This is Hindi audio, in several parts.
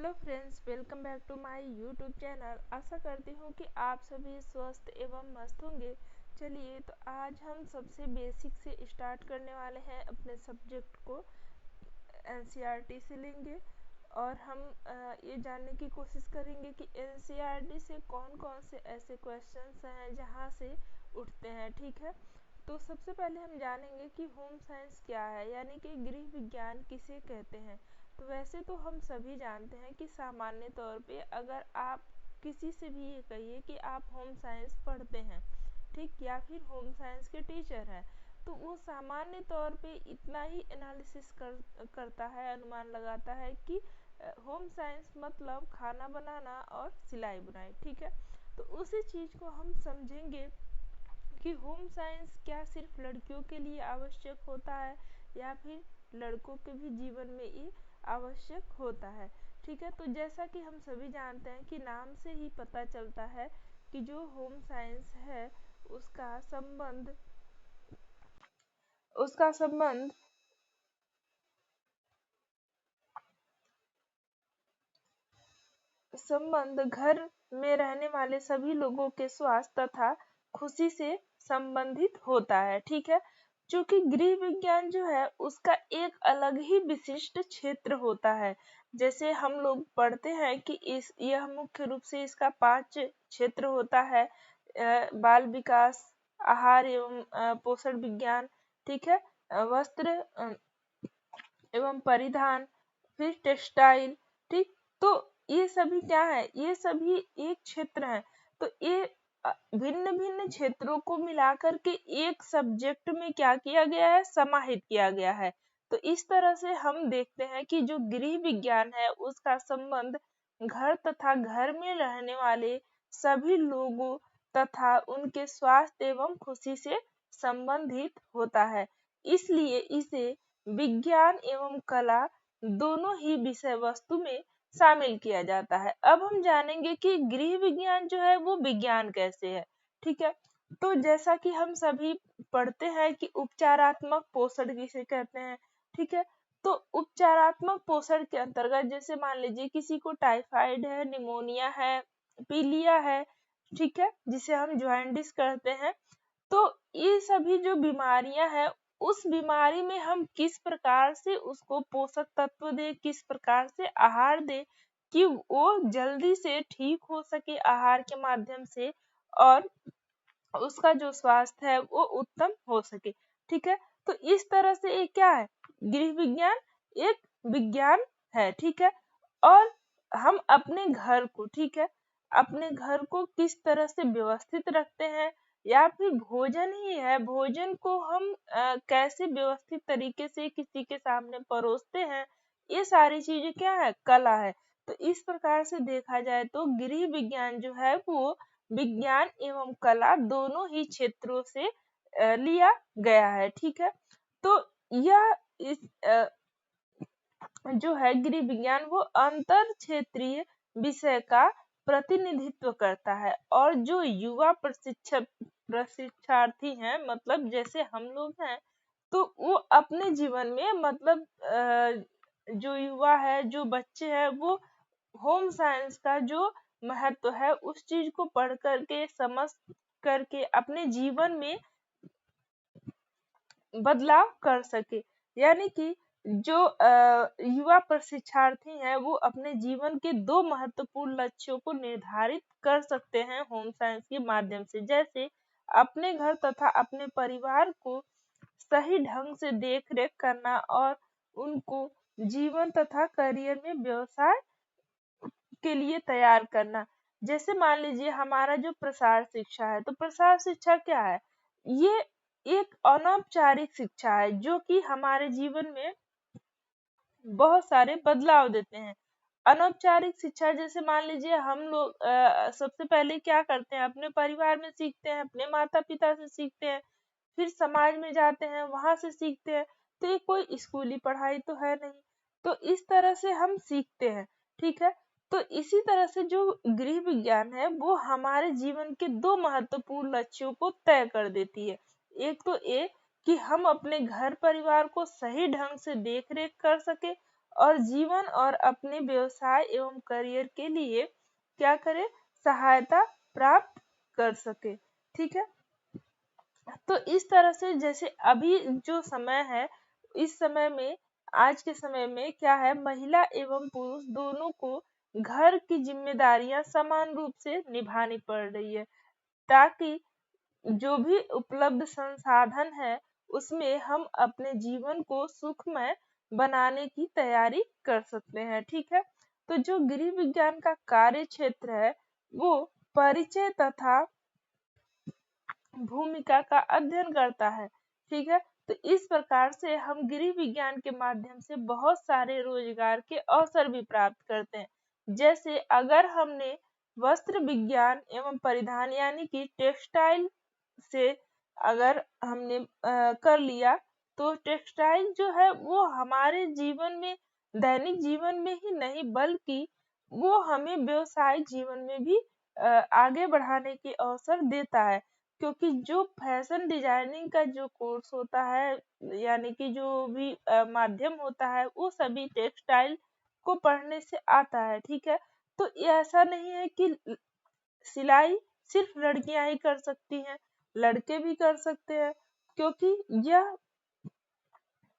Hello friends, welcome back to my YouTube channel. आशा करती हूँ कि आप सभी स्वस्थ एवं मस्त होंगे। चलिए, तो आज हम सबसे बेसिक से स्टार्ट करने वाले हैं। अपने सब्जेक्ट को एनसीईआरटी से लेंगे और हम ये जानने की कोशिश करेंगे कि एनसीईआरटी से कौन कौन से ऐसे क्वेश्चंस हैं जहाँ से उठते हैं। ठीक है, तो सबसे पहले हम जानेंगे कि होम साइंस क्या है, यानी कि गृह विज्ञान किसे कहते हैं। तो वैसे तो हम सभी जानते हैं कि सामान्य तौर पे अगर आप किसी से भी ये कहिए कि आप होम साइंस पढ़ते हैं, ठीक, या फिर होम साइंस के टीचर हैं, तो वो सामान्य तौर पे इतना ही एनालिसिस करता है, अनुमान लगाता है कि होम साइंस मतलब खाना बनाना और सिलाई बुनाई। ठीक है, तो उसी चीज़ को हम समझेंगे कि होम साइंस क्या सिर्फ लड़कियों के लिए आवश्यक होता है या फिर लड़कों के भी जीवन में ये आवश्यक होता है। ठीक है, तो जैसा कि हम सभी जानते हैं कि नाम से ही पता चलता है कि जो होम साइंस है उसका संबंध उसका संबंध संबंध घर में रहने वाले सभी लोगों के स्वास्थ्य तथा खुशी से संबंधित होता है। ठीक है, क्योंकि गृह विज्ञान जो है उसका एक अलग ही विशिष्ट क्षेत्र होता है। जैसे हम लोग पढ़ते हैं कि इस यह मुख्य रूप से इसका 5 क्षेत्र होता है। बाल विकास, आहार एवं पोषण विज्ञान, ठीक है, वस्त्र एवं परिधान, फिर टेक्सटाइल। ठीक, तो ये सभी क्या है, ये सभी एक क्षेत्र है। तो ये भिन्न भिन्न क्षेत्रों को मिलाकर के एक सब्जेक्ट में क्या किया गया है, समाहित किया गया है। तो इस तरह से हम देखते हैं कि जो गृह विज्ञान है उसका संबंध घर तथा घर में रहने वाले सभी लोगों तथा उनके स्वास्थ्य एवं खुशी से संबंधित होता है। इसलिए इसे विज्ञान एवं कला दोनों ही विषय वस्तु में शामिल किया जाता है। अब हम जानेंगे कि गृह विज्ञान जो है वो विज्ञान कैसे है। ठीक है, तो जैसा कि हम सभी पढ़ते हैं कि उपचारात्मक पोषण किसे कहते हैं। ठीक है, तो उपचारात्मक पोषण के अंतर्गत जैसे मान लीजिए किसी को टाइफाइड है, निमोनिया है, पीलिया है, ठीक है, जिसे हम जॉन्डिस कहते हैं। तो ये सभी जो बीमारियां हैं उस बीमारी में हम किस प्रकार से उसको पोषक तत्व दे, किस प्रकार से आहार दे कि वो जल्दी से ठीक हो सके आहार के माध्यम से, और उसका जो स्वास्थ्य है वो उत्तम हो सके। ठीक है, तो इस तरह से ये क्या है, गृह विज्ञान एक विज्ञान है। ठीक है, और हम अपने घर को, ठीक है, अपने घर को किस तरह से व्यवस्थित रखते हैं, या फिर भोजन ही है, भोजन को हम कैसे व्यवस्थित तरीके से किसी के सामने परोसते हैं, ये सारी चीजें क्या है, कला है। तो इस प्रकार से देखा जाए तो गृह विज्ञान जो है वो विज्ञान एवं कला दोनों ही क्षेत्रों से लिया गया है। ठीक है, तो यह इस जो है गृह विज्ञान वो अंतर क्षेत्रीय विषय का प्रतिनिधित्व करता है, और जो युवा प्रशिक्षार्थी हैं, मतलब जैसे हम लोग हैं, तो वो अपने जीवन में मतलब जो युवा है, जो बच्चे हैं, वो होम साइंस का जो महत्व है उस चीज को पढ़ करके, समझ करके अपने जीवन में बदलाव कर सके। यानी कि जो युवा प्रशिक्षार्थी हैं वो अपने जीवन के 2 महत्वपूर्ण लक्ष्यों को निर्धारित कर सकते हैं होम साइंस के माध्यम से। जैसे अपने घर तथा अपने परिवार को सही ढंग से देख रेख करना और उनको जीवन तथा करियर में व्यवसाय के लिए तैयार करना। जैसे मान लीजिए हमारा जो प्रसार शिक्षा है, तो प्रसार शिक्षा क्या है, ये एक अनौपचारिक शिक्षा है जो कि हमारे जीवन में बहुत सारे बदलाव देते हैं। अनौपचारिक शिक्षा जैसे मान लीजिए हम लोग सबसे पहले क्या करते हैं, अपने परिवार में सीखते हैं, अपने माता पिता से सीखते हैं, फिर समाज में जाते हैं, वहां से सीखते हैं। तो ये कोई स्कूली पढ़ाई तो है नहीं, तो इस तरह से हम सीखते हैं। ठीक है, तो इसी तरह से जो गृह विज्ञान है वो हमारे जीवन के 2 महत्वपूर्ण लक्ष्यों को तय कर देती है। एक तो ये कि हम अपने घर परिवार को सही ढंग से देख रेख कर सके, और जीवन और अपने व्यवसाय एवं करियर के लिए क्या करे, सहायता प्राप्त कर सके। ठीक है, तो इस तरह से जैसे अभी जो समय है, इस समय में, आज के समय में क्या है, महिला एवं पुरुष दोनों को घर की जिम्मेदारियां समान रूप से निभानी पड़ रही है, ताकि जो भी उपलब्ध संसाधन है उसमें हम अपने जीवन को सुखमय बनाने की तैयारी कर सकते हैं। ठीक है, तो जो गृह विज्ञान का कार्य क्षेत्र है वो परिचय तथा भूमिका का अध्ययन करता है। ठीक है, तो इस प्रकार से हम गृह विज्ञान के माध्यम से बहुत सारे रोजगार के अवसर भी प्राप्त करते हैं। जैसे अगर हमने वस्त्र विज्ञान एवं परिधान यानी कि टेक्सटाइल से अगर हमने कर लिया, तो टेक्सटाइल जो है वो हमारे जीवन में, दैनिक जीवन में ही नहीं बल्कि वो हमें व्यवसायिक जीवन में भी आगे बढ़ाने के अवसर देता है, क्योंकि जो फैशन डिजाइनिंग का जो कोर्स होता है यानी कि जो भी माध्यम होता है वो सभी टेक्सटाइल को पढ़ने से आता है। ठीक है, तो ये ऐसा नहीं है कि सिलाई सिर्फ लड़कियां ही कर सकती हैं, लड़के भी कर सकते हैं, क्योंकि यह,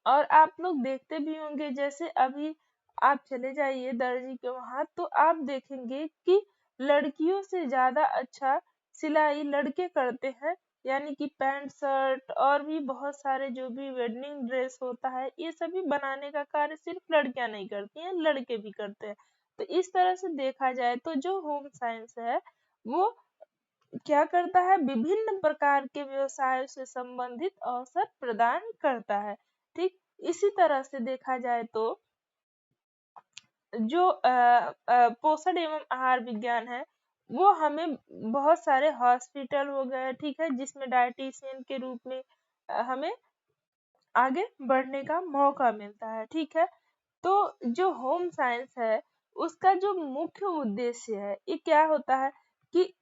और आप लोग देखते भी होंगे जैसे अभी आप चले जाइए दर्जी के वहां तो आप देखेंगे कि लड़कियों से ज्यादा अच्छा सिलाई लड़के करते हैं, यानी कि पैंट शर्ट और भी बहुत सारे जो भी वेडिंग ड्रेस होता है ये सभी बनाने का कार्य सिर्फ लड़कियां नहीं करती हैं, लड़के भी करते हैं। तो इस तरह से देखा जाए तो जो होम साइंस है वो क्या करता है, विभिन्न प्रकार के व्यवसायों से संबंधित अवसर प्रदान करता है। ठीक, इसी तरह से देखा जाए तो जो पोषण एवं आहार विज्ञान है वो हमें बहुत सारे हॉस्पिटल हो गए, ठीक है, जिसमें डायटीशियन के रूप में हमें आगे बढ़ने का मौका मिलता है। ठीक है, तो जो होम साइंस है उसका जो मुख्य उद्देश्य है ये क्या होता है कि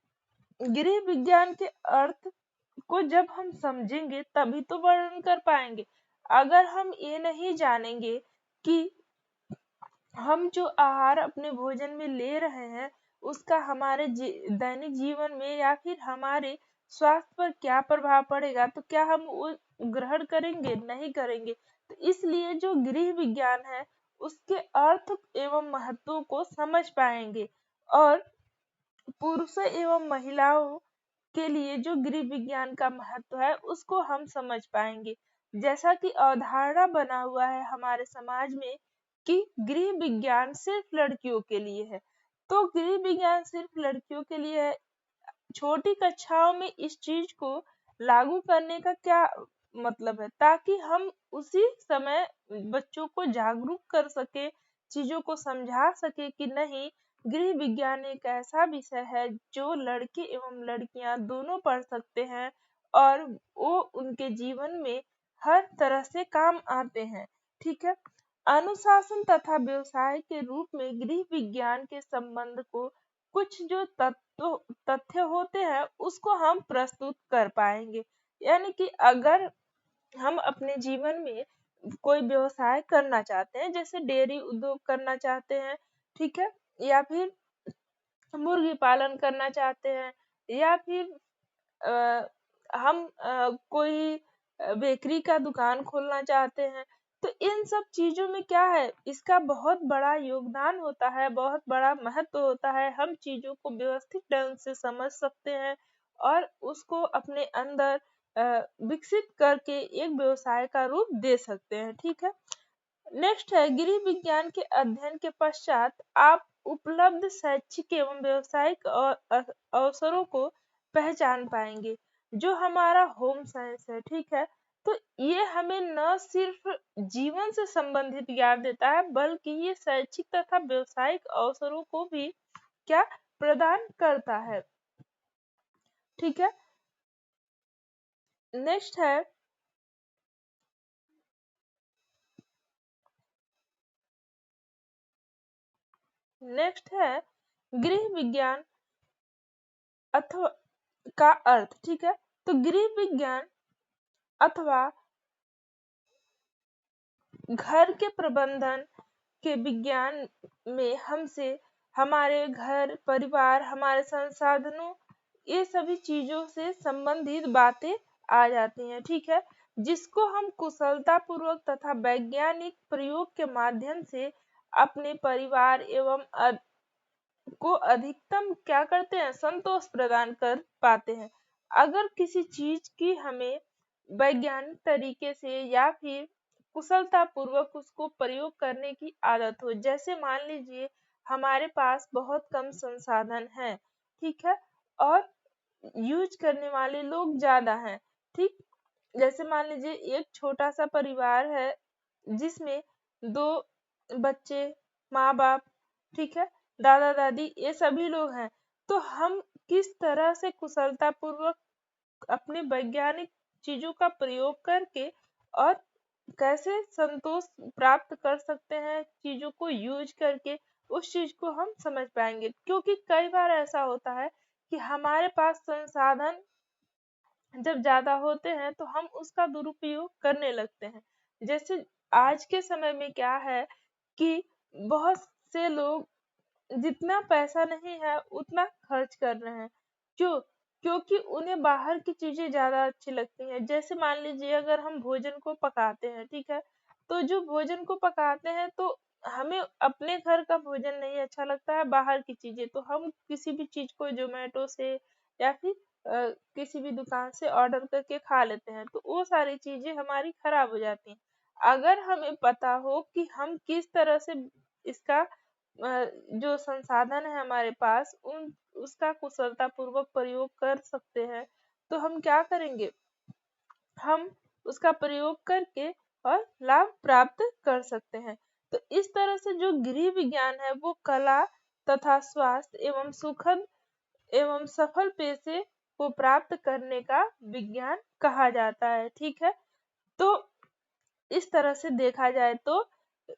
गृह विज्ञान के अर्थ को जब हम समझेंगे तभी तो वर्णन कर पाएंगे। अगर हम ये नहीं जानेंगे कि हम जो आहार अपने भोजन में ले रहे हैं उसका हमारे दैनिक जीवन में या फिर हमारे स्वास्थ्य पर क्या प्रभाव पड़ेगा, तो क्या हम वो ग्रहण करेंगे, नहीं करेंगे। तो इसलिए जो गृह विज्ञान है उसके अर्थ एवं महत्व को समझ पाएंगे, और पुरुषों एवं महिलाओं के लिए जो गृह विज्ञान का महत्व है उसको हम समझ पाएंगे। जैसा कि अवधारणा बना हुआ है हमारे समाज में कि गृह विज्ञान सिर्फ लड़कियों के लिए है, तो गृह विज्ञान सिर्फ लड़कियों के लिए है, छोटी कक्षाओं में इस चीज को लागू करने का क्या मतलब है, ताकि हम उसी समय बच्चों को जागरूक कर सके, चीजों को समझा सके कि नहीं, गृह विज्ञान एक ऐसा विषय है जो लड़के एवं लड़कियां दोनों पढ़ सकते हैं और वो उनके जीवन में हर तरह से काम आते हैं। ठीक है, अनुशासन तथा व्यवसाय के रूप में गृह विज्ञान के संबंध को कुछ जो तथ्य होते हैं उसको हम प्रस्तुत कर पाएंगे। यानी कि अगर हम अपने जीवन में कोई व्यवसाय करना चाहते हैं, जैसे डेयरी उद्योग करना चाहते हैं, ठीक है, या फिर मुर्गी पालन करना चाहते हैं, या फिर हम कोई बेकरी का दुकान खोलना चाहते हैं, तो इन सब चीजों में क्या है, इसका बहुत बड़ा योगदान होता है, बहुत बड़ा महत्व होता है। हम चीजों को व्यवस्थित ढंग से समझ सकते हैं और उसको अपने अंदर विकसित करके एक व्यवसाय का रूप दे सकते हैं। ठीक है, नेक्स्ट है, गृह विज्ञान के अध्ययन के पश्चात आप उपलब्ध शैक्षिक एवं व्यावसायिक अवसरों को पहचान पाएंगे, जो हमारा होम साइंस है। ठीक है, तो ये हमें न सिर्फ जीवन से संबंधित ज्ञान देता है बल्कि ये शैक्षिक तथा व्यावसायिक अवसरों को भी क्या प्रदान करता है। ठीक है, नेक्स्ट है, गृह विज्ञान अथवा का अर्थ। ठीक है, तो गृह विज्ञान अथवा घर के प्रबंधन के विज्ञान में हमसे हमारे घर परिवार, हमारे संसाधनों, ये सभी चीजों से संबंधित बातें आ जाती हैं, ठीक है, जिसको हम कुशलता पूर्वक तथा वैज्ञानिक प्रयोग के माध्यम से अपने परिवार एवं को अधिकतम क्या करते हैं, संतोष प्रदान कर पाते हैं। अगर किसी चीज की हमें वैज्ञानिक तरीके से या फिर कुशलता पूर्वक उसको प्रयोग करने की आदत हो, जैसे मान लीजिए हमारे पास बहुत कम संसाधन है, ठीक है, और यूज करने वाले लोग ज्यादा हैं, ठीक, जैसे मान लीजिए एक छोटा सा परिवार है जिसमें 2 बच्चे, माँ बाप, ठीक है, दादा दादी, ये सभी लोग हैं, तो हम किस तरह से कुशलता पूर्वक अपने वैज्ञानिक चीजों का प्रयोग करके और कैसे संतोष प्राप्त कर सकते हैं चीजों को यूज करके, उस चीज को हम समझ पाएंगे। क्योंकि कई बार ऐसा होता है कि हमारे पास संसाधन जब ज्यादा होते हैं तो हम उसका दुरुपयोग करने लगते हैं। जैसे आज के समय में क्या है कि बहुत से लोग जितना पैसा नहीं है उतना खर्च कर रहे हैं। क्यों? क्योंकि उन्हें बाहर की चीजें ज्यादा अच्छी लगती हैं। जैसे मान लीजिए अगर हम भोजन को पकाते हैं, ठीक है, तो जो भोजन को पकाते हैं तो हमें अपने घर का भोजन नहीं अच्छा लगता है, बाहर की चीजें, तो हम किसी भी चीज को जोमेटो से या फिर किसी भी दुकान से ऑर्डर करके खा लेते हैं, तो वो सारी चीजें हमारी खराब हो जाती हैं। अगर हमें पता हो कि हम किस तरह से इसका जो संसाधन है हमारे पास उन उसका कुशलता पूर्वक प्रयोग कर सकते हैं, तो हम क्या करेंगे, हम उसका प्रयोग करके और लाभ प्राप्त कर सकते हैं। तो इस तरह से जो गृह विज्ञान है वो कला तथा स्वास्थ्य एवं सुखद एवं सफल पेशे को प्राप्त करने का विज्ञान कहा जाता है, ठीक है। तो इस तरह से देखा जाए तो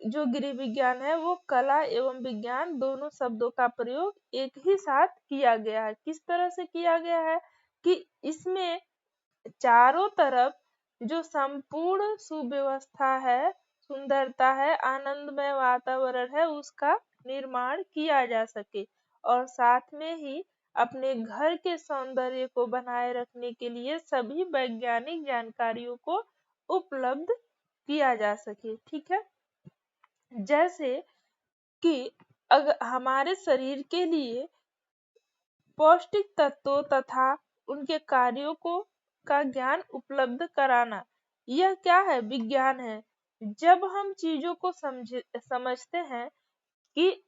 जो गृह विज्ञान है वो कला एवं विज्ञान दोनों शब्दों का प्रयोग एक ही साथ किया गया है। किस तरह से किया गया है कि इसमें चारों तरफ जो संपूर्ण सुव्यवस्था है, सुंदरता है, आनंदमय वातावरण है, उसका निर्माण किया जा सके और साथ में ही अपने घर के सौंदर्य को बनाए रखने के लिए सभी वैज्ञानिक जानकारियों को उपलब्ध किया जा सके, ठीक है। जैसे कि अगर हमारे शरीर के लिए पौष्टिक तत्वों तथा उनके कार्यों को का ज्ञान उपलब्ध कराना, यह क्या है, विज्ञान है। जब हम चीजों को समझते हैं कि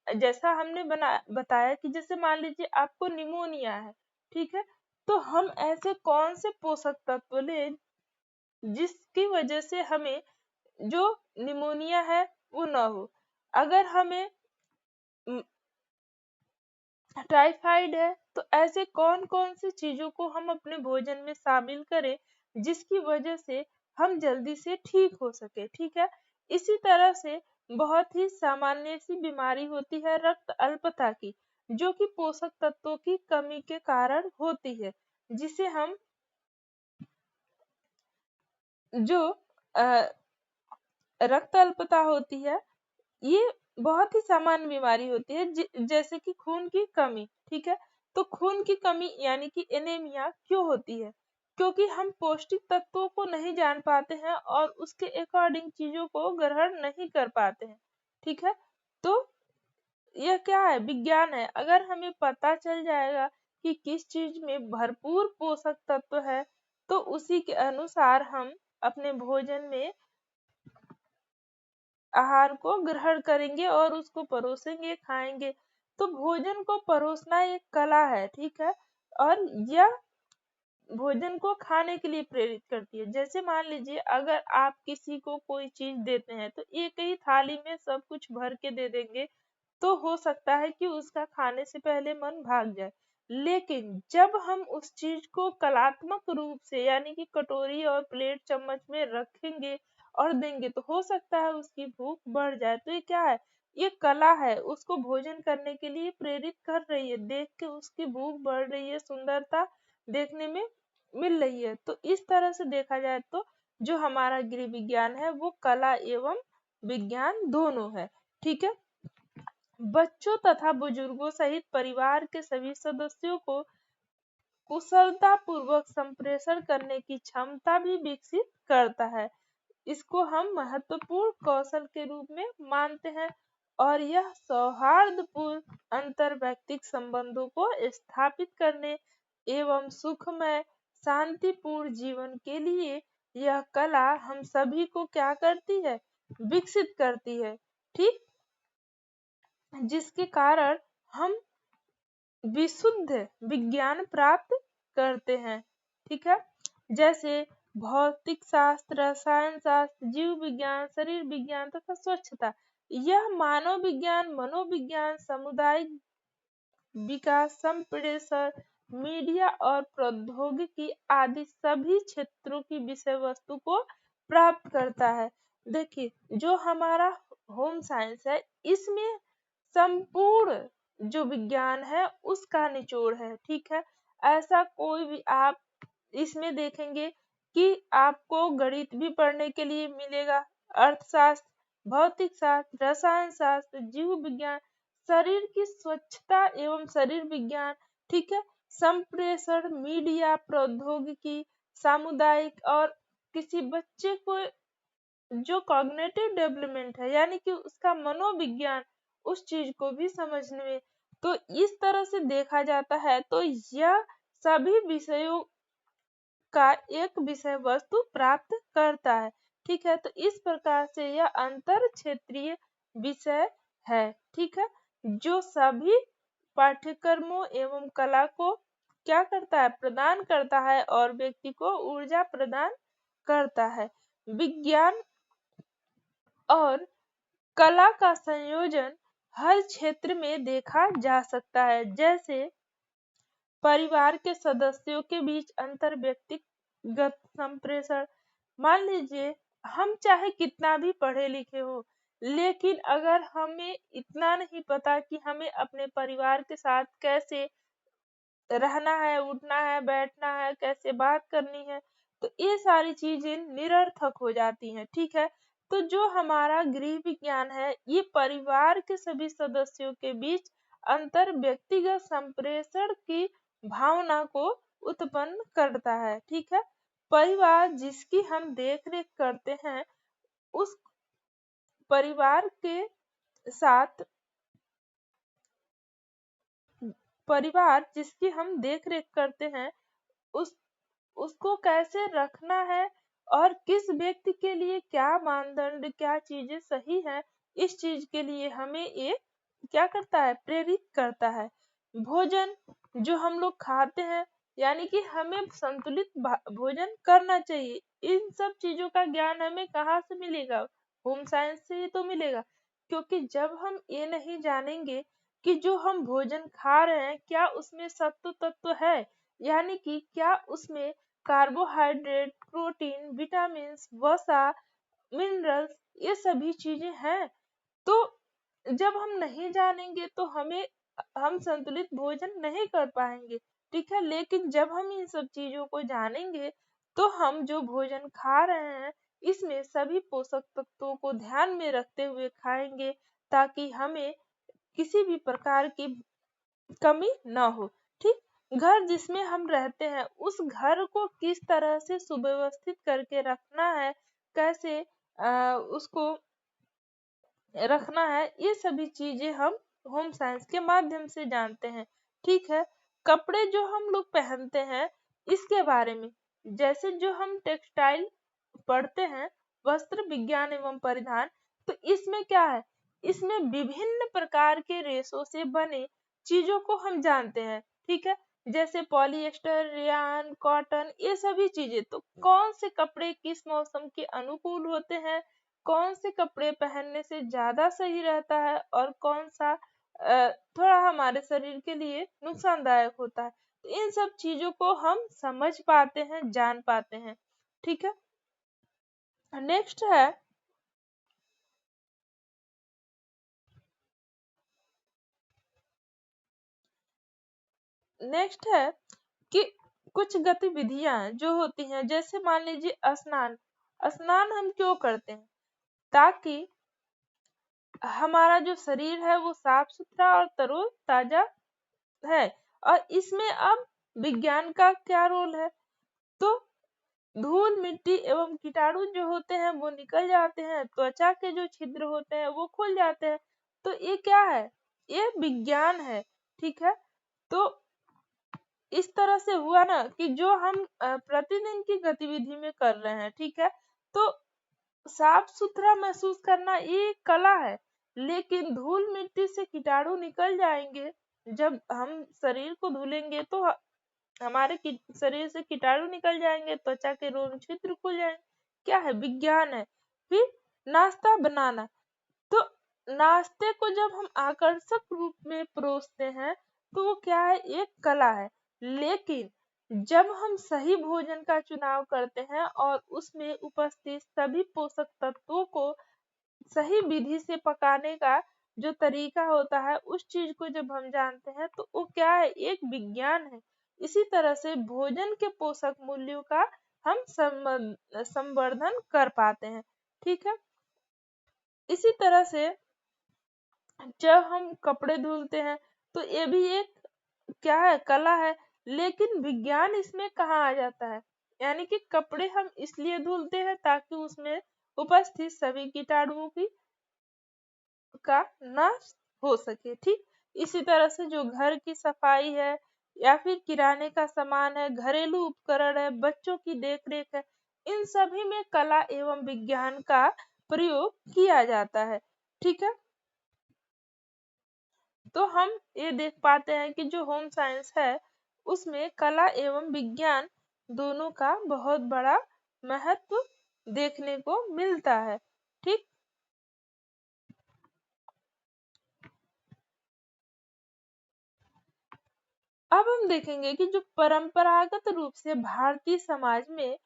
जैसा हमने बताया कि जैसे मान लीजिए आपको निमोनिया है, ठीक है, तो हम ऐसे कौन से पोषक तत्व लें जिसकी वजह से हमें जो निमोनिया है वो ना हो। अगर हमें टाइफाइड है तो ऐसे कौन कौन सी चीजों को हम अपने भोजन में शामिल करें जिसकी वजह से हम जल्दी से ठीक हो सके, ठीक है। इसी तरह से बहुत ही सामान्य सी बीमारी होती है रक्त अल्पता की, जो कि पोषक तत्वों की कमी के कारण होती है, जिसे हम जो रक्त अल्पता होती है, ये बहुत ही सामान्य बीमारी होती है जैसे कि खून की कमी, ठीक है। तो खून की कमी यानी कि एनीमिया क्यों होती है? क्योंकि हम पौष्टिक तत्वों को नहीं जान पाते हैं और उसके अकॉर्डिंग चीजों को ग्रहण नहीं कर पाते हैं, ठीक है। तो यह क्या है, विज्ञान है। अगर हमें पता चल जाएगा कि किस चीज में भरपूर पोषक तत्व है तो उसी के अनुसार हम अपने भोजन में आहार को ग्रहण करेंगे और उसको परोसेंगे, खाएंगे। तो भोजन को परोसना एक कला है, ठीक है, और यह भोजन को खाने के लिए प्रेरित करती है। जैसे मान लीजिए अगर आप किसी को कोई चीज देते हैं तो एक ही थाली में सब कुछ भर के दे देंगे तो हो सकता है कि उसका खाने से पहले मन भाग जाए। लेकिन जब हम उस चीज को कलात्मक रूप से यानी कि कटोरी और प्लेट चम्मच में रखेंगे और देंगे तो हो सकता है उसकी भूख बढ़ जाए। तो ये क्या है, ये कला है, उसको भोजन करने के लिए प्रेरित कर रही है, देख के उसकी भूख बढ़ रही है, सुंदरता देखने में मिल रही है। तो इस तरह से देखा जाए तो जो हमारा गृह विज्ञान है वो कला एवं विज्ञान दोनों है। ठीक है, बच्चों तथा बुजुर्गों सहित परिवार के सभी सदस्यों को कुशलता पूर्वक संप्रेषण करने की क्षमता भी विकसित करता है। इसको हम महत्वपूर्ण कौशल के रूप में मानते हैं और यह सौहार्दपूर्ण अंतर्वैयक्तिक संबंधों को स्थापित करने एवं सुखमय शांतिपूर्ण जीवन के लिए यह कला हम सभी को क्या करती है, विकसित करती है। ठीक, जिसके कारण हम विशुद्ध विज्ञान प्राप्त करते हैं। ठीक है, जैसे भौतिक शास्त्र, रसायन शास्त्र, जीव विज्ञान, शरीर विज्ञान तथा स्वच्छता। यह मानव विज्ञान, मनोविज्ञान, सामुदायिक विकास, संप्रेषण, मीडिया और प्रौद्योगिकी आदि सभी क्षेत्रों की विषय वस्तु को प्राप्त करता है। देखिए, जो हमारा होम साइंस है, इसमें संपूर्ण जो विज्ञान है उसका निचोड़ है। ठीक है, ऐसा कोई भी आप इसमें देखेंगे कि आपको गणित भी पढ़ने के लिए मिलेगा, अर्थशास्त्र, भौतिक शास्त्र, रसायन शास्त्र, जीव विज्ञान, शरीर की स्वच्छता एवं शरीर विज्ञान। ठीक है, संप्रेषण, मीडिया, प्रौद्योगिकी, सामुदायिक और किसी बच्चे को जो कॉग्निटिव डेवलपमेंट है यानी कि उसका मनोविज्ञान, उस चीज को भी समझने में, तो इस तरह से देखा जाता है तो यह सभी विषयों का एक विषय वस्तु प्राप्त करता है। ठीक है, तो इस प्रकार से यह अंतर क्षेत्रीय विषय है। ठीक है, जो सभी पाठ्यक्रमों एवं कला को क्या करता है, प्रदान करता है और व्यक्ति को ऊर्जा प्रदान करता है। विज्ञान और कला का संयोजन हर क्षेत्र में देखा जा सकता है, जैसे परिवार के सदस्यों के बीच अंतर व्यक्तिगत संप्रेषण। मान लीजिए हम चाहे कितना भी पढ़े लिखे हो, लेकिन अगर हमें इतना नहीं पता कि हमें अपने परिवार के साथ कैसे रहना है, उठना है, बैठना है, कैसे बात करनी है, तो ये सारी चीजें निरर्थक हो जाती हैं। ठीक है, तो जो हमारा गृह विज्ञान है, ये परिवार के सभी सदस्यों के बीच अंतर व्यक्तिगत संप्रेषण की भावना को उत्पन्न करता है। ठीक है, परिवार जिसकी हम देख रेख करते हैं, उस परिवार के साथ परिवार जिसकी हम देख रेख करते हैं, उसको कैसे रखना है और किस व्यक्ति के लिए क्या मानदंड, क्या चीजें सही है, इस चीज के लिए हमें ये क्या करता है, प्रेरित करता है। भोजन जो हम लोग खाते हैं, यानी कि हमें संतुलित भोजन करना चाहिए। इन सब चीजों का ज्ञान हमें कहाँ से मिलेगा, होम साइंस से ही तो मिलेगा। क्योंकि जब हम ये नहीं जानेंगे कि जो हम भोजन खा रहे हैं क्या उसमें सत्व तत्व है, यानी कि क्या उसमें कार्बोहाइड्रेट, प्रोटीन, विटामिन, वसा, मिनरल्स, ये सभी चीजें हैं, तो जब हम नहीं जानेंगे तो हम संतुलित भोजन नहीं कर पाएंगे। ठीक है, लेकिन जब हम इन सब चीजों को जानेंगे तो हम जो भोजन खा रहे हैं इसमें सभी पोषक तत्वों को ध्यान में रखते हुए खाएंगे, ताकि हमें किसी भी प्रकार की कमी ना हो। ठीक, घर जिसमें हम रहते हैं उस घर को किस तरह से सुव्यवस्थित करके रखना है, कैसे उसको रखना है, ये सभी चीजें हम होम साइंस के माध्यम से जानते हैं। ठीक है, कपड़े जो हम लोग पहनते हैं इसके बारे में, जैसे जो हम टेक्सटाइल पढ़ते हैं, वस्त्र विज्ञान एवं परिधान, तो इसमें क्या है, इसमें विभिन्न प्रकार के रेशों से बने चीजों को हम जानते हैं। ठीक है, जैसे पॉलिएस्टर, रेयान, कॉटन, ये सभी चीजें, तो कौन से कपड़े किस मौसम के अनुकूल होते हैं, कौन से कपड़े पहनने से ज्यादा सही रहता है और कौन सा थोड़ा हमारे शरीर के लिए नुकसानदायक होता है, तो इन सब चीजों को हम समझ पाते हैं, जान पाते हैं। ठीक है, नेक्स्ट है कि कुछ गतिविधियां जो होती हैं, जैसे मान लीजिए स्नान। स्नान हम क्यों करते हैं, ताकि हमारा जो शरीर है वो साफ सुथरा और तरोताजा है। और इसमें अब विज्ञान का क्या रोल है? तो धूल मिट्टी एवं कीटाणु जो होते हैं वो निकल जाते हैं, त्वचा के जो छिद्र होते हैं वो खुल जाते हैं। तो ये क्या है? ये विज्ञान है। ठीक है, तो इस तरह से हुआ ना कि जो हम प्रतिदिन की गतिविधि में कर रहे हैं, ठीक है, तो साफ सुथरा महसूस करना ये कला है। लेकिन धूल मिट्टी से कीटाणु निकल जाएंगे, जब हम शरीर को धुलेंगे तो हमारे शरीर से कीटाणु निकल जाएंगे, त्वचा के रोम छिद्र खुल जाएंगे। क्या है? विज्ञान है। फिर नाश्ता बनाना, तो नाश्ते को जब हम आकर्षक रूप में परोसते हैं तो वो क्या है? एक कला है। लेकिन जब हम सही भोजन का चुनाव करते हैं और उसमें उपस्थित सभी पोषक तत्वों को सही विधि से पकाने का जो तरीका होता है उस चीज को जब हम जानते हैं तो वो क्या है? एक विज्ञान है। इसी तरह से भोजन के पोषक मूल्यों का हम संवर्धन कर पाते हैं। ठीक है, इसी तरह से जब हम कपड़े धुलते हैं तो ये भी एक क्या है? कला है। लेकिन विज्ञान इसमें कहाँ आ जाता है? यानी कि कपड़े हम इसलिए धुलते हैं ताकि उसमें उपस्थित सभी कीटाणुओं की का नाश हो सके। ठीक, इसी तरह से जो घर की सफाई है या फिर किराने का सामान है, घरेलू उपकरण है, बच्चों की देखरेख है, इन सभी में कला एवं विज्ञान का प्रयोग किया जाता है। ठीक है, तो हम ये देख पाते हैं कि जो होम साइंस है उसमें कला एवं विज्ञान दोनों का बहुत बड़ा महत्व देखने को मिलता है। ठीक, अब हम देखेंगे कि जो परंपरागत रूप से भारतीय समाज में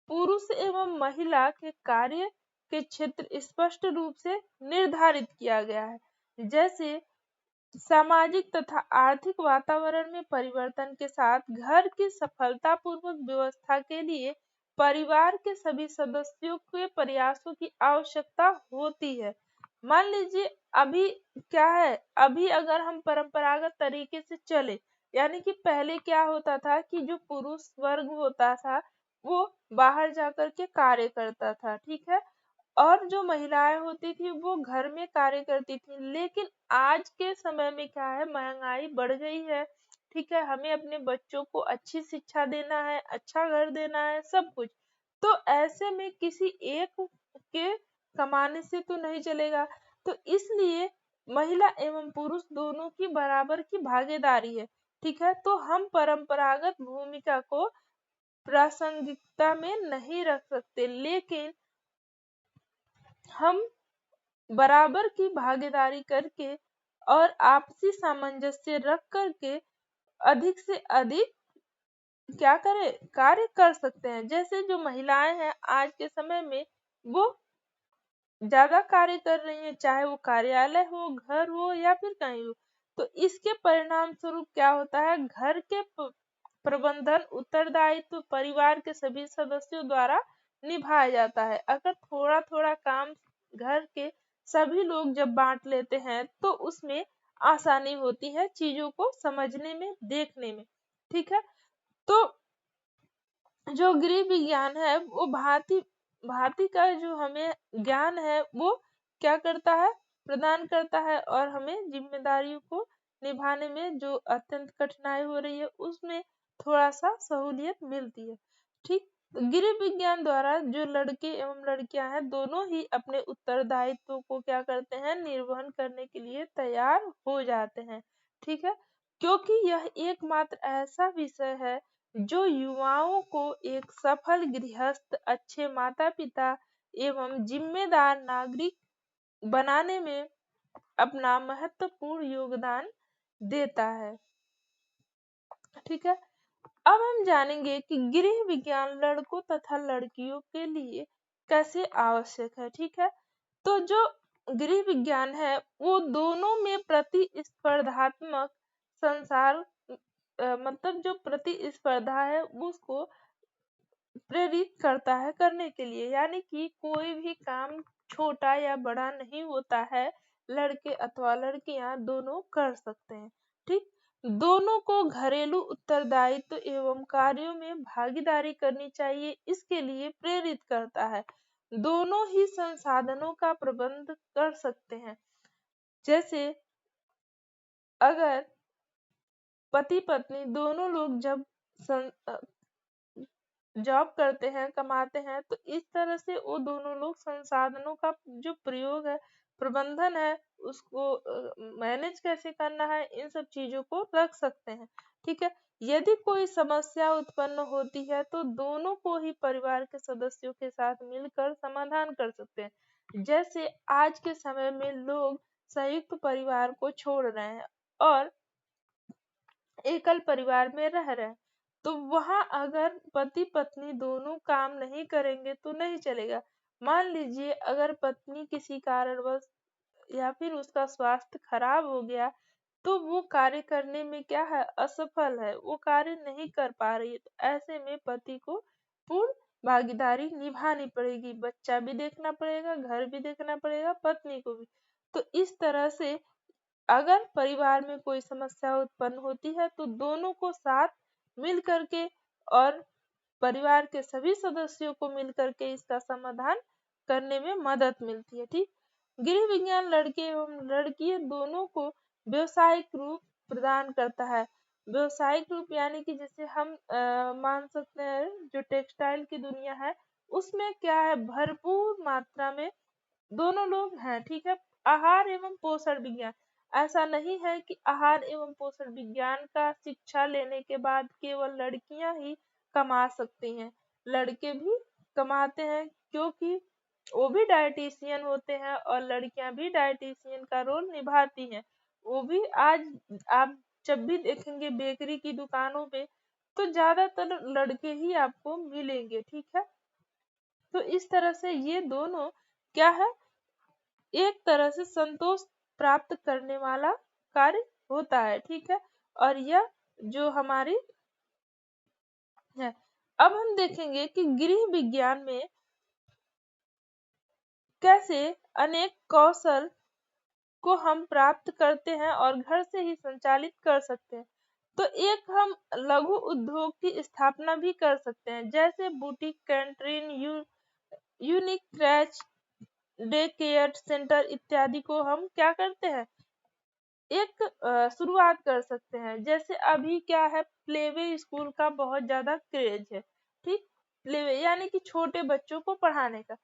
पुरुष एवं महिला के कार्य के क्षेत्र स्पष्ट रूप से निर्धारित किया गया है। जैसे सामाजिक तथा आर्थिक वातावरण में परिवर्तन के साथ घर की सफलतापूर्वक व्यवस्था के लिए परिवार के सभी सदस्यों के प्रयासों की आवश्यकता होती है। मान लीजिए अभी क्या है, अभी अगर हम परंपरागत तरीके से चले, यानी कि पहले क्या होता था कि जो पुरुष वर्ग होता था वो बाहर जाकर के कार्य करता था, ठीक है, और जो महिलाएं होती थी वो घर में कार्य करती थी। लेकिन आज के समय में क्या है? महंगाई बढ़ गई है, ठीक है, हमें अपने बच्चों को अच्छी शिक्षा देना है, अच्छा घर देना है, सब कुछ। तो ऐसे में किसी एक के कमाने से तो नहीं चलेगा। तो इसलिए महिला एवं पुरुष दोनों की बराबर की भागीदारी है। ठीक है, तो हम परंपरागत भूमिका को प्रासंगिकता में नहीं रख सकते, लेकिन हम बराबर की भागीदारी करके और आपसी सामंजस्य रख करके अधिक से अधिक क्या करें? कार्य कर सकते हैं। जैसे जो महिलाएं हैं आज के समय में वो ज्यादा कार्य कर रही हैं, चाहे वो कार्यालय हो, घर हो या फिर कहीं हो। तो इसके परिणाम स्वरूप क्या होता है? घर के प्रबंधन उत्तरदायित्व परिवार के सभी सदस्यों द्वारा निभाया जाता है। अगर थोड़ा थोड़ा काम घर के सभी लोग जब बांट लेते हैं तो उसमें आसानी होती है चीजों को समझने में, देखने में। ठीक है, तो जो गृह विज्ञान है वो भारती का जो हमें ज्ञान है वो क्या करता है? प्रदान करता है, और हमें जिम्मेदारियों को निभाने में जो अत्यंत कठिनाई हो रही है उसमें थोड़ा सा सहूलियत मिलती है। ठीक, गृह विज्ञान द्वारा जो लड़के एवं लड़कियां हैं दोनों ही अपने उत्तरदायित्व को क्या करते हैं? निर्वहन करने के लिए तैयार हो जाते हैं। ठीक है, क्योंकि यह एकमात्र ऐसा विषय है जो युवाओं को एक सफल गृहस्थ, अच्छे माता पिता एवं जिम्मेदार नागरिक बनाने में अपना महत्वपूर्ण योगदान देता है। ठीक है, अब हम जानेंगे कि गृह विज्ञान लड़कों तथा लड़कियों के लिए कैसे आवश्यक है। ठीक है, तो जो गृह विज्ञान है वो दोनों में प्रतिस्पर्धात्मक संसार मतलब जो प्रतिस्पर्धा है उसको प्रेरित करता है करने के लिए। यानी कि कोई भी काम छोटा या बड़ा नहीं होता है, लड़के अथवा लड़कियां दोनों कर सकते हैं। ठीक, दोनों को घरेलू उत्तरदायित्व एवं कार्यों में भागीदारी करनी चाहिए, इसके लिए प्रेरित करता है। दोनों ही संसाधनों का प्रबंध कर सकते हैं। जैसे अगर पति पत्नी दोनों लोग जब जॉब करते हैं, कमाते हैं, तो इस तरह से वो दोनों लोग संसाधनों का जो प्रयोग है, प्रबंधन है, उसको मैनेज कैसे करना है, इन सब चीजों को रख सकते हैं। ठीक है, यदि कोई समस्या उत्पन्न होती है तो दोनों को ही परिवार के सदस्यों के साथ मिलकर समाधान कर सकते हैं। जैसे आज के समय में लोग संयुक्त परिवार को छोड़ रहे हैं और एकल परिवार में रह रहे हैं, तो वहां अगर पति पत्नी दोनों काम नहीं करेंगे तो नहीं चलेगा। मान लीजिए अगर पत्नी किसी कारणवश या फिर उसका स्वास्थ्य खराब हो गया, तो वो कार्य करने में क्या है, असफल है, वो कार्य नहीं कर पा रही है, तो ऐसे में पति को पूर्ण भागीदारी निभानी पड़ेगी, बच्चा भी देखना पड़ेगा, घर भी देखना पड़ेगा, पत्नी को भी। तो इस तरह से अगर परिवार में कोई समस्या उत्पन्न होती है तो दोनों को साथ मिल करके और परिवार के सभी सदस्यों को मिल करके इसका समाधान करने में मदद मिलती है। ठीक, गृह विज्ञान लड़के एवं लड़की दोनों को व्यवसायिक रूप प्रदान करता है। व्यवसायिक रूप यानी कि जैसे हम मान सकते हैं जो टेक्सटाइल की दुनिया है, उसमें क्या है, भरपूर मात्रा में दोनों लोग हैं। ठीक है, आहार एवं पोषण विज्ञान, ऐसा नहीं है कि आहार एवं पोषण विज्ञान का शिक्षा लेने के बाद केवल लड़कियां ही कमा सकती हैं, लड़के भी कमाते हैं, क्योंकि वो भी डायटिशियन होते हैं और लड़कियां भी डायटिशियन का रोल निभाती हैं। वो भी आज आप जब भी देखेंगे बेकरी की दुकानों पे तो ज्यादातर लड़के ही आपको मिलेंगे। ठीक है, तो इस तरह से ये दोनों क्या है, एक तरह से संतोष प्राप्त करने वाला कार्य होता है। ठीक है, और यह जो हमारी है, अब हम देखेंगे कि गृह विज्ञान में कैसे अनेक कौशल को हम प्राप्त करते हैं और घर से ही संचालित कर सकते हैं। तो एक हम लघु उद्योग की स्थापना भी कर सकते हैं, जैसे boutique, canteen, unique क्रैच, day care centre इत्यादि को हम क्या करते हैं, एक शुरुआत कर सकते हैं। जैसे अभी क्या है, प्लेवे स्कूल का बहुत ज्यादा क्रेज है। ठीक, प्लेवे यानी कि छोटे बच्चों को पढ़ाने का।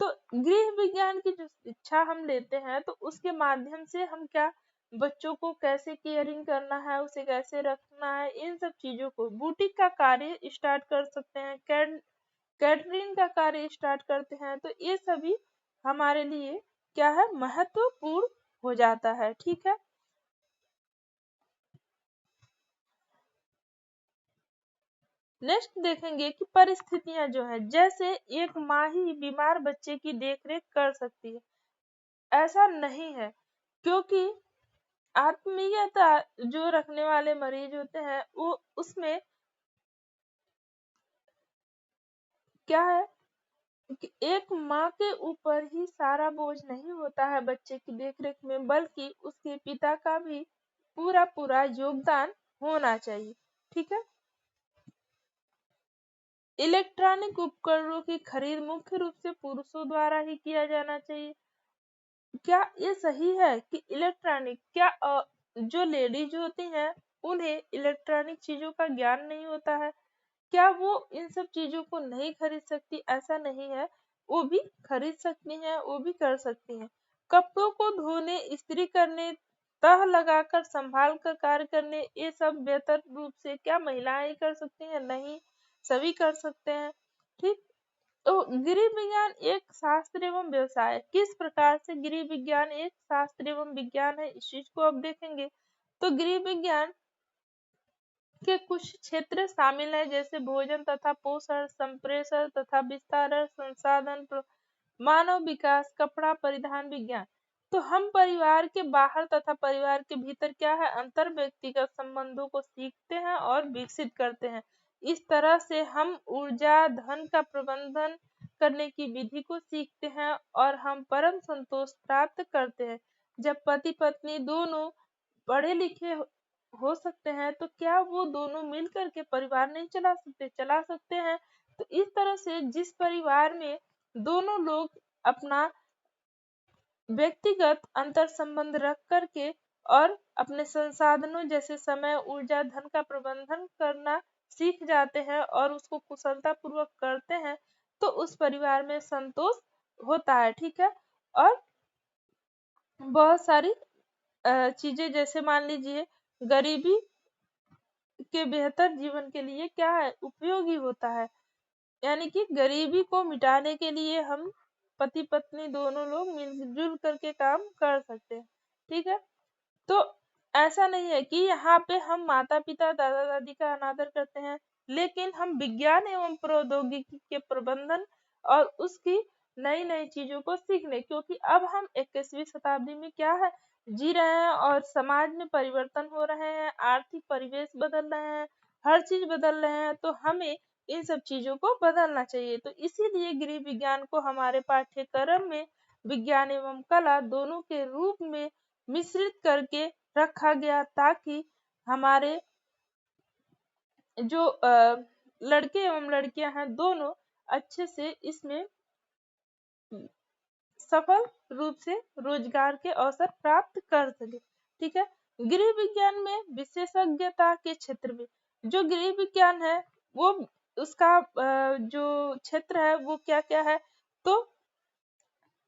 तो गृह विज्ञान की जो शिक्षा हम लेते हैं तो उसके माध्यम से हम क्या, बच्चों को कैसे केयरिंग करना है, उसे कैसे रखना है, इन सब चीजों को, बुटीक का कार्य स्टार्ट कर सकते हैं, कैटरिंग का कार्य स्टार्ट करते हैं, तो ये सभी हमारे लिए क्या है, महत्वपूर्ण हो जाता है। ठीक है, नेक्स्ट देखेंगे कि परिस्थितियां जो है, जैसे एक माँ ही बीमार बच्चे की देखरेख कर सकती है, ऐसा नहीं है, क्योंकि आत्मीयता जो रखने वाले मरीज होते हैं वो उसमें क्या है कि एक माँ के ऊपर ही सारा बोझ नहीं होता है बच्चे की देखरेख में, बल्कि उसके पिता का भी पूरा पूरा योगदान होना चाहिए। ठीक है, इलेक्ट्रॉनिक उपकरणों की खरीद मुख्य रूप से पुरुषों द्वारा ही किया जाना चाहिए। क्या ये सही है कि इलेक्ट्रॉनिक, क्या जो लेडीज होती हैं उन्हें इलेक्ट्रॉनिक चीजों का ज्ञान नहीं होता है, क्या वो इन सब चीजों को नहीं खरीद सकती? ऐसा नहीं है, वो भी खरीद सकती हैं, वो भी कर सकती हैं। कपड़ों को धोने, इस्त्री करने, तह लगाकर संभाल कर कार्य करने, ये सब बेहतर रूप से क्या महिलाएं ही कर सकती हैं? नहीं, सभी कर सकते हैं। ठीक, तो गृह विज्ञान एक शास्त्र एवं व्यवसाय है। किस प्रकार से गृह विज्ञान एक शास्त्र एवं विज्ञान है, इस चीज को अब देखेंगे। तो गृह विज्ञान के कुछ क्षेत्र शामिल है, जैसे भोजन तथा पोषण, संप्रेषण तथा विस्तारण, संसाधन, मानव विकास, कपड़ा परिधान विज्ञान। तो हम परिवार के बाहर तथा परिवार के भीतर क्या है, अंतर व्यक्तिगत संबंधों को सीखते हैं और विकसित करते हैं। इस तरह से हम ऊर्जा, धन का प्रबंधन, करने की विधि को सीखते हैं और हम परम संतोष प्राप्त करते हैं। जब पति पत्नी दोनों पढ़े लिखे हो सकते हैं तो क्या वो दोनों मिल करके परिवार नहीं चला सकते? चला सकते हैं। तो इस तरह से जिस परिवार में दोनों लोग अपना व्यक्तिगत अंतर संबंध रख करके और अपने संसाधनों जैसे समय, ऊर्जा, धन का प्रबंधन करना सीख जाते हैं और उसको कुशलता पूर्वक करते हैं, तो उस परिवार में संतोष होता है। ठीक है। और बहुत सारी चीजें, जैसे मान लीजिए गरीबी के बेहतर जीवन के लिए क्या है, उपयोगी होता है। यानी कि गरीबी को मिटाने के लिए हम पति पत्नी दोनों लोग मिलजुल करके काम कर सकते हैं। ठीक है। तो ऐसा नहीं है कि यहाँ पे हम माता पिता दादा दादी का अनादर करते हैं, लेकिन हम विज्ञान एवं प्रौद्योगिकी के प्रबंधन और उसकी नई नई चीजों को सीखने, क्योंकि अब हम 21वीं शताब्दी में क्या है, जी रहे हैं और समाज में परिवर्तन हो रहे हैं, आर्थिक परिवेश बदल रहे हैं, हर चीज बदल रहे हैं, तो हमें इन सब चीजों को बदलना चाहिए। तो इसीलिए गृह विज्ञान को हमारे पाठ्यक्रम में विज्ञान एवं कला दोनों के रूप में मिश्रित करके रखा गया, ताकि हमारे जो लड़के एवं लड़कियां हैं दोनों अच्छे से इसमें सफल रूप से रोजगार के अवसर प्राप्त कर सके। ठीक है। गृह विज्ञान में विशेषज्ञता के क्षेत्र में जो गृह विज्ञान है वो उसका जो क्षेत्र है वो क्या क्या है, तो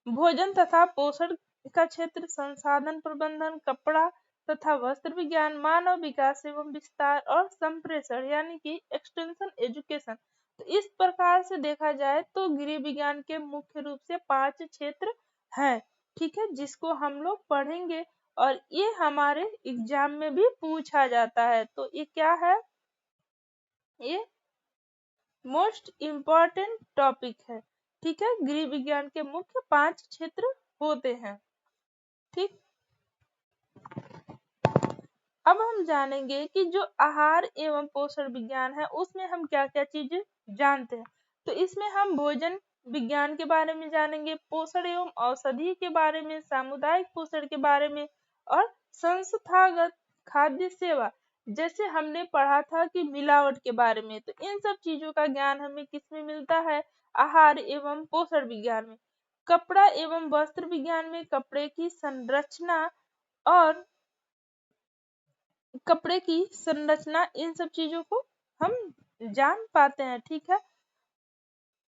भोजन तथा पोषण का क्षेत्र, संसाधन प्रबंधन, कपड़ा तथा वस्त्र विज्ञान, मानव विकास एवं विस्तार और संप्रेषण यानी कि एक्सटेंशन एजुकेशन। तो इस प्रकार से देखा जाए तो गृह विज्ञान के मुख्य रूप से 5 क्षेत्र है। ठीक है, जिसको हम लोग पढ़ेंगे और ये हमारे एग्जाम में भी पूछा जाता है। तो ये क्या है, ये मोस्ट इम्पॉर्टेंट टॉपिक है। ठीक है, गृह विज्ञान के मुख्य 5 क्षेत्र होते हैं। ठीक, अब हम जानेंगे कि जो आहार एवं पोषण विज्ञान है उसमें हम क्या क्या चीजें जानते हैं। तो इसमें हम भोजन विज्ञान के बारे में जानेंगे, पोषण एवं औषधि के बारे में, सामुदायिक पोषण के बारे में और संस्थागत खाद्य सेवा, जैसे हमने पढ़ा था कि मिलावट के बारे में। तो इन सब चीजों का ज्ञान हमें किसमें मिलता है, आहार एवं पोषण विज्ञान में। कपड़ा एवं वस्त्र विज्ञान में कपड़े की संरचना और कपड़े की संरचना, इन सब चीजों को हम जान पाते हैं। ठीक है।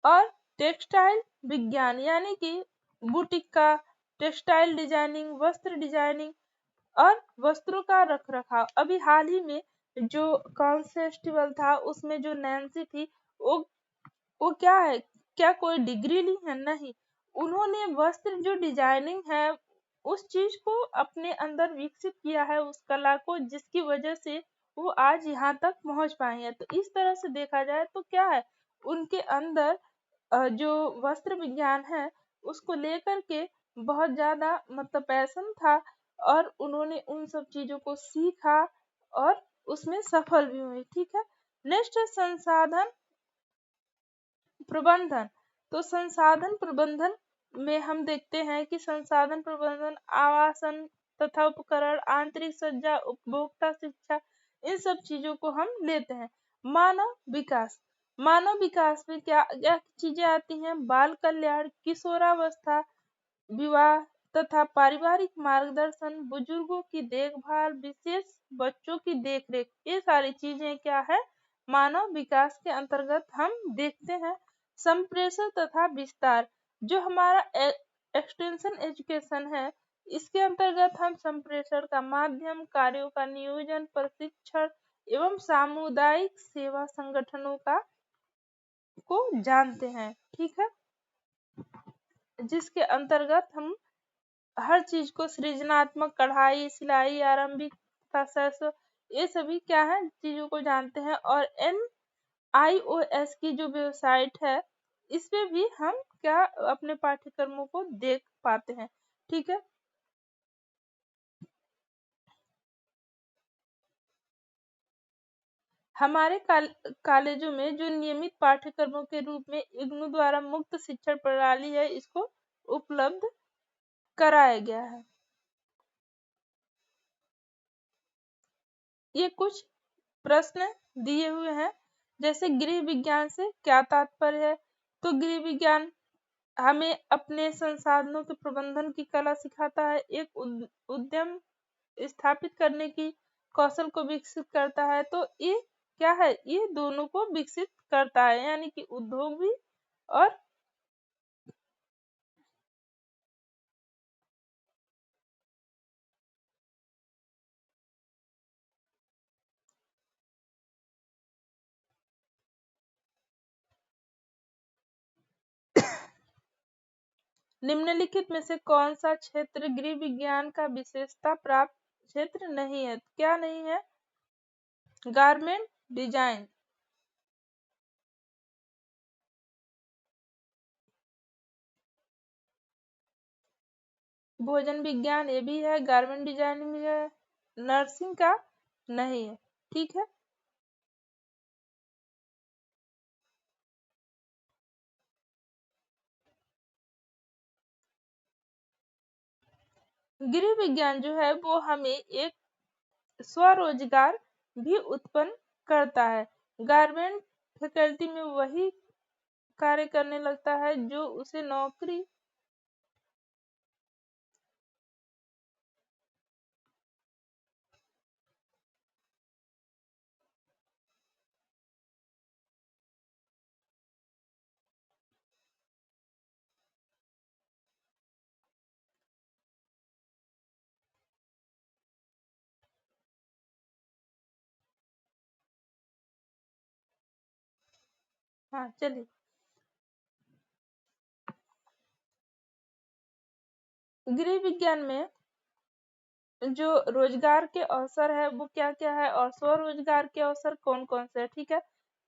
और टेक्सटाइल विज्ञान यानी कि बुटीक का, टेक्सटाइल डिजाइनिंग, वस्त्र डिजाइनिंग और वस्त्रों का रख रखाव। अभी हाल ही में जो कौन फेस्टिवल था उसमें जो नैन्सी थी वो क्या है, क्या कोई डिग्री ली है, नहीं, उन्होंने वस्त्र जो डिजाइनिंग है उस चीज को अपने अंदर विकसित किया है, उस कला को, जिसकी वजह से वो आज यहाँ तक पहुंच पाई है। तो इस तरह से देखा जाए तो क्या है, उनके अंदर जो वस्त्र विज्ञान है उसको लेकर के बहुत ज्यादा मतलब पैशन था और उन्होंने उन सब चीजों को सीखा और उसमें सफल भी हुए। ठीक है। नेक्स्ट है संसाधन प्रबंधन। तो संसाधन प्रबंधन में हम देखते हैं कि संसाधन प्रबंधन आवासन तथा उपकरण, आंतरिक सज्जा, उपभोक्ता शिक्षा, इन सब चीजों को हम लेते हैं। मानव विकास, मानव विकास में क्या क्या चीजें आती हैं, बाल कल्याण, किशोरावस्था, विवाह तथा पारिवारिक मार्गदर्शन, बुजुर्गों की देखभाल, विशेष बच्चों की देखरेख, ये सारी चीजें क्या है, मानव विकास के अंतर्गत हम देखते हैं। संप्रेषण तथा विस्तार, जो हमारा एक्सटेंशन एजुकेशन है, इसके अंतर्गत हम संप्रेषण का माध्यम, कार्यों का नियोजन, प्रशिक्षण एवं सामुदायिक सेवा संगठनों का को जानते हैं। ठीक है, जिसके अंतर्गत हम हर चीज को, सृजनात्मक, कढ़ाई, सिलाई, आरंभिक तथा ये सभी क्या है चीजों को जानते हैं। और NIOS की जो वेबसाइट है इस पे भी हम क्या अपने पाठ्यक्रमों को देख पाते हैं। ठीक है। हमारे कॉलेजों में जो नियमित पाठ्यक्रमों के रूप में इग्नू द्वारा मुक्त शिक्षण प्रणाली है, इसको उपलब्ध कराया गया है। ये कुछ प्रश्न दिए हुए हैं, जैसे गृह विज्ञान से क्या तात्पर्य है। तो गृह विज्ञान हमें अपने संसाधनों के प्रबंधन की कला सिखाता है, एक उद्यम स्थापित करने की कौशल को विकसित करता है। तो ये क्या है, ये दोनों को विकसित करता है, यानी कि उद्योग भी और निम्नलिखित में से कौन सा क्षेत्र गृह विज्ञान का विशेषता प्राप्त क्षेत्र नहीं है। क्या नहीं है, गारमेंट डिजाइन, भोजन विज्ञान ये भी है, गारमेंट डिजाइनिंग भी है, नर्सिंग का नहीं है। ठीक है, गृह विज्ञान जो है वो हमें एक स्वरोजगार भी उत्पन्न करता है। गारमेंट फैकल्टी में वही कार्य करने लगता है जो उसे नौकरी हाँ चलिए, गृह विज्ञान में जो रोजगार के अवसर है वो क्या क्या है और स्वरोजगार के अवसर कौन कौन से है। ठीक है,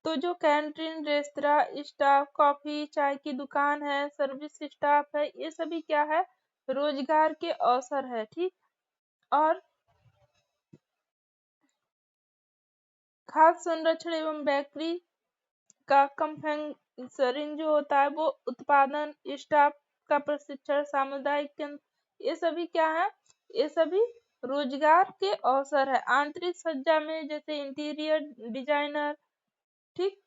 तो जो कैंटीन, रेस्तरां स्टाफ, कॉफी चाय की दुकान है, सर्विस स्टाफ है, ये सभी क्या है, रोजगार के अवसर है। ठीक, और खाद्य संरक्षण एवं बेकरी का कंफेक्शनिंग जो होता है वो उत्पादन, स्टाफ का प्रशिक्षण, सामुदायिक केंद्र, ये सभी क्या है, ये सभी रोजगार के अवसर है। आंतरिक सज्जा में जैसे इंटीरियर डिजाइनर। ठीक,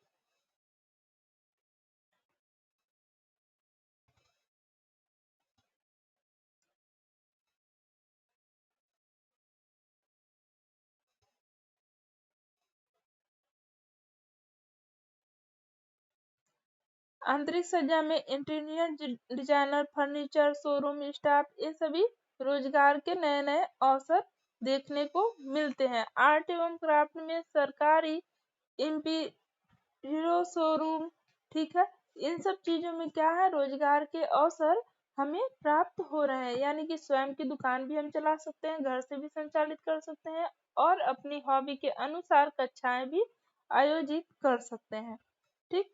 आंतरिक सज्जा में interior designer, furniture showroom staff, ये सभी रोजगार के नए नए अवसर देखने को मिलते हैं। आर्ट एवं क्राफ्ट में सरकारी हीरो शोरूम। ठीक है, इन सब चीजों में क्या है, रोजगार के अवसर हमें प्राप्त हो रहे हैं, यानी कि स्वयं की दुकान भी हम चला सकते हैं, घर से भी संचालित कर सकते हैं और अपनी हॉबी के अनुसार कक्षाएं भी आयोजित कर सकते हैं। ठीक,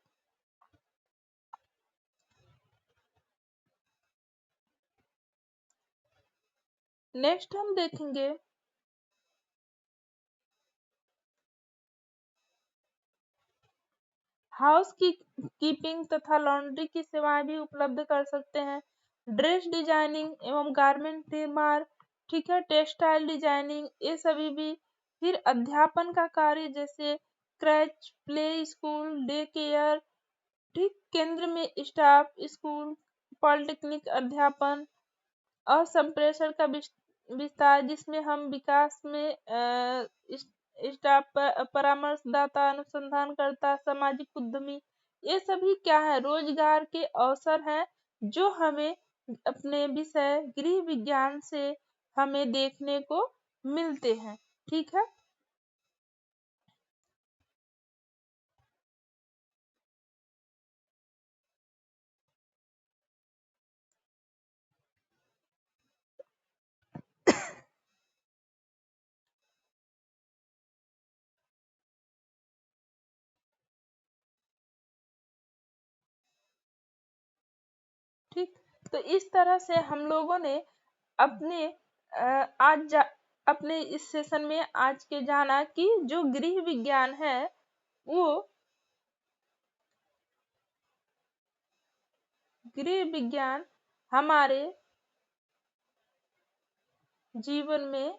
नेक्स्ट हम देखेंगे हाउस की कीपिंग तथा लॉन्ड्री की सेवाएं भी उपलब्ध कर सकते हैं। ड्रेस डिजाइनिंग एवं गारमेंट निर्माण, ठीक है, टेक्सटाइल डिजाइनिंग, ये सभी भी। फिर अध्यापन का कार्य जैसे क्रैच, प्ले स्कूल, डे केयर, ठीक, केंद्र में स्टाफ, स्कूल, पॉलिटेक्निक अध्यापन और संप्रेषण का विस्तार, जिसमें हम विकास में स्टाफ, परामर्शदाता, अनुसंधानकर्ता, सामाजिक उद्यमी, ये सभी क्या है, रोजगार के अवसर हैं जो हमें अपने विषय गृह विज्ञान से हमें देखने को मिलते हैं। ठीक है, ठीक, तो इस तरह से हम लोगों ने अपने अपने इस सेशन में आज के जाना कि जो गृह विज्ञान है वो गृह विज्ञान हमारे जीवन में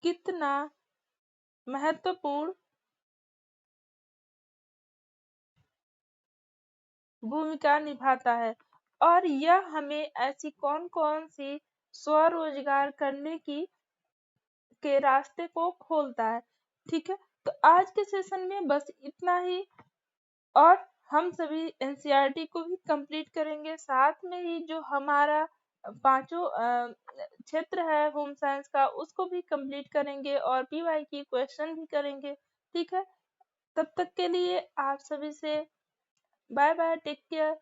कितना महत्वपूर्ण भूमिका निभाता है और यह हमें ऐसी कौन कौन सी स्वरोजगार करने की के रास्ते को खोलता है। ठीक है, तो आज के सेशन में बस इतना ही और हम सभी एनसीईआरटी को भी कंप्लीट करेंगे, साथ में ही जो हमारा पांचों क्षेत्र है होम साइंस का उसको भी कंप्लीट करेंगे और पीवाई की क्वेश्चन भी करेंगे। ठीक है, तब तक के लिए आप सभी से बाय बाय, टेक केयर।